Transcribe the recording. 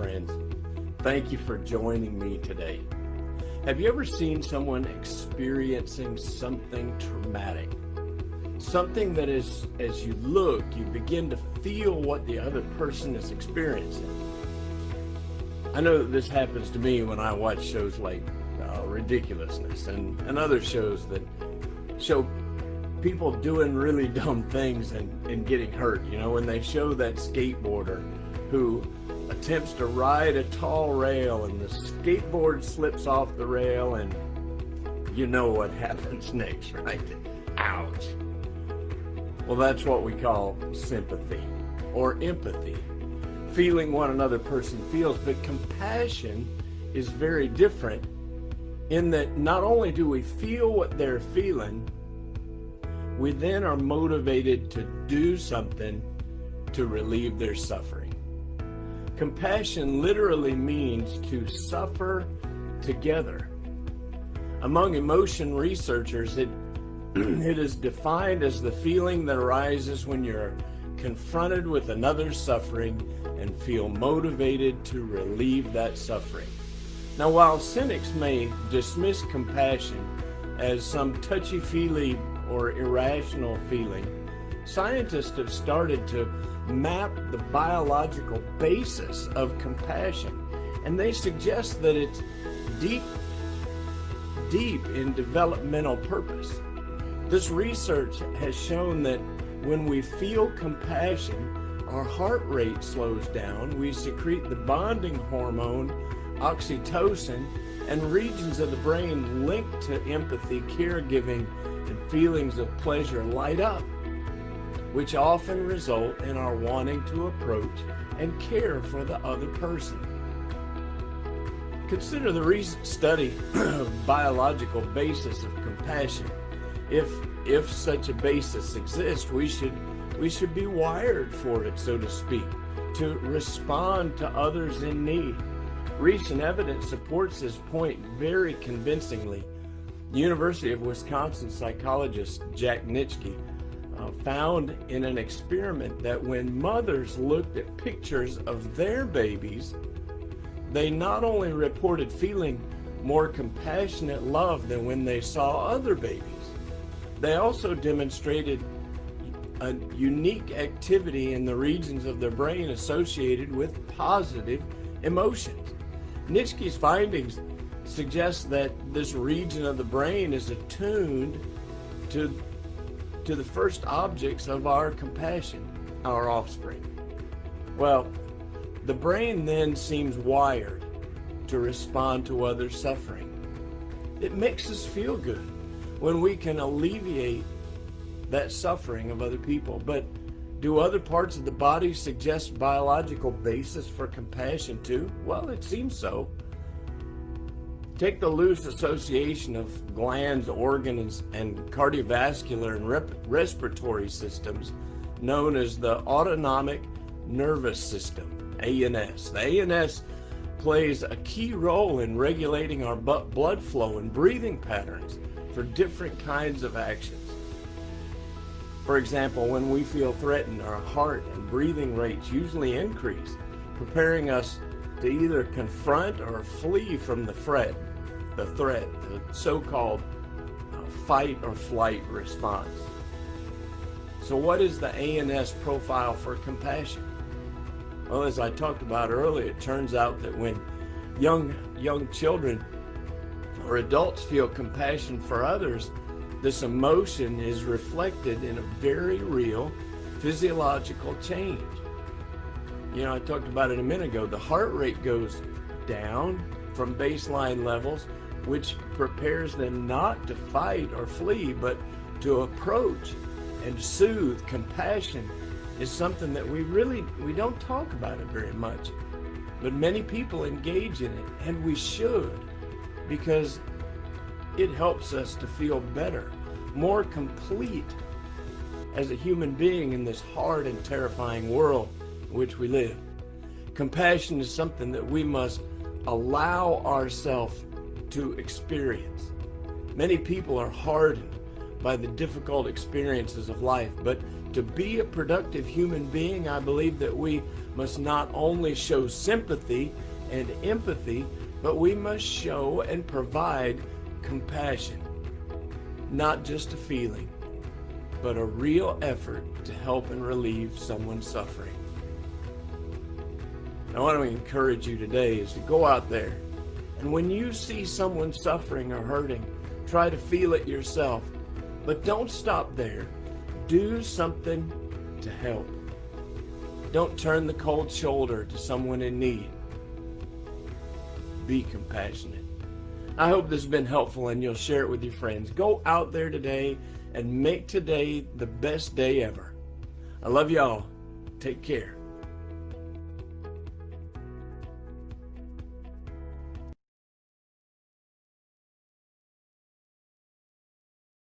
friends. Thank you for joining me today. Have you ever seen someone experiencing something traumatic? Something that is, as you look, you begin to feel what the other person is experiencing. I know that this happens to me when I watch shows like Ridiculousness and other shows that show people doing really dumb things and getting hurt. You know, when they show that skateboarder who attempts to ride a tall rail and the skateboard slips off the rail, and you know what happens next, right? Ouch. Well, that's what we call sympathy or empathy, feeling what another person feels. But compassion is very different in that not only do we feel what they're feeling, we then are motivated to do something to relieve their suffering. Compassion literally means to suffer together. Among emotion researchers, it is defined as the feeling that arises when you're confronted with another's suffering and feel motivated to relieve that suffering. Now, while cynics may dismiss compassion as some touchy-feely or irrational feeling, scientists have started to map the biological basis of compassion, and they suggest that it's deep in developmental purpose. This research has shown that when we feel compassion, our heart rate slows down, we secrete the bonding hormone oxytocin, and regions of the brain linked to empathy, caregiving, and feelings of pleasure light up, which often result in our wanting to approach and care for the other person. Consider the recent study of biological basis of compassion. If such a basis exists, we should be wired for it, so to speak, to respond to others in need. Recent evidence supports this point very convincingly. University of Wisconsin psychologist Jack Nitschke found in an experiment that when mothers looked at pictures of their babies, they not only reported feeling more compassionate love than when they saw other babies, they also demonstrated a unique activity in the regions of their brain associated with positive emotions. Nitschke's findings suggest that this region of the brain is attuned to the first objects of our compassion, our offspring. Well, the brain then seems wired to respond to others' suffering. It makes us feel good when we can alleviate that suffering of other people. But do other parts of the body suggest biological basis for compassion too? Well, it seems so. Take the loose association of glands, organs, and cardiovascular and respiratory systems known as the autonomic nervous system, ANS. The ANS plays a key role in regulating our blood flow and breathing patterns for different kinds of actions. For example, when we feel threatened, our heart and breathing rates usually increase, preparing us to either confront or flee from the threat, the so-called fight or flight response. So what is the ANS profile for compassion? Well, as I talked about earlier, it turns out that when young children or adults feel compassion for others, this emotion is reflected in a very real physiological change. You know, I talked about it a minute ago. The heart rate goes down from baseline levels, which prepares them not to fight or flee, but to approach and soothe. Compassion is something that we don't talk about it very much, but many people engage in it, and we should, because it helps us to feel better, more complete as a human being in this hard and terrifying world in which we live. Compassion is something that we must allow ourselves to experience. Many people are hardened by the difficult experiences of life, but to be a productive human being, I believe that we must not only show sympathy and empathy, but we must show and provide compassion. Not just a feeling, but a real effort to help and relieve someone's suffering. I want to encourage you today is to go out there, and when you see someone suffering or hurting, try to feel it yourself. But don't stop there. Do something to help. Don't turn the cold shoulder to someone in need. Be compassionate. I hope this has been helpful and you'll share it with your friends. Go out there today and make today the best day ever. I love y'all. Take care.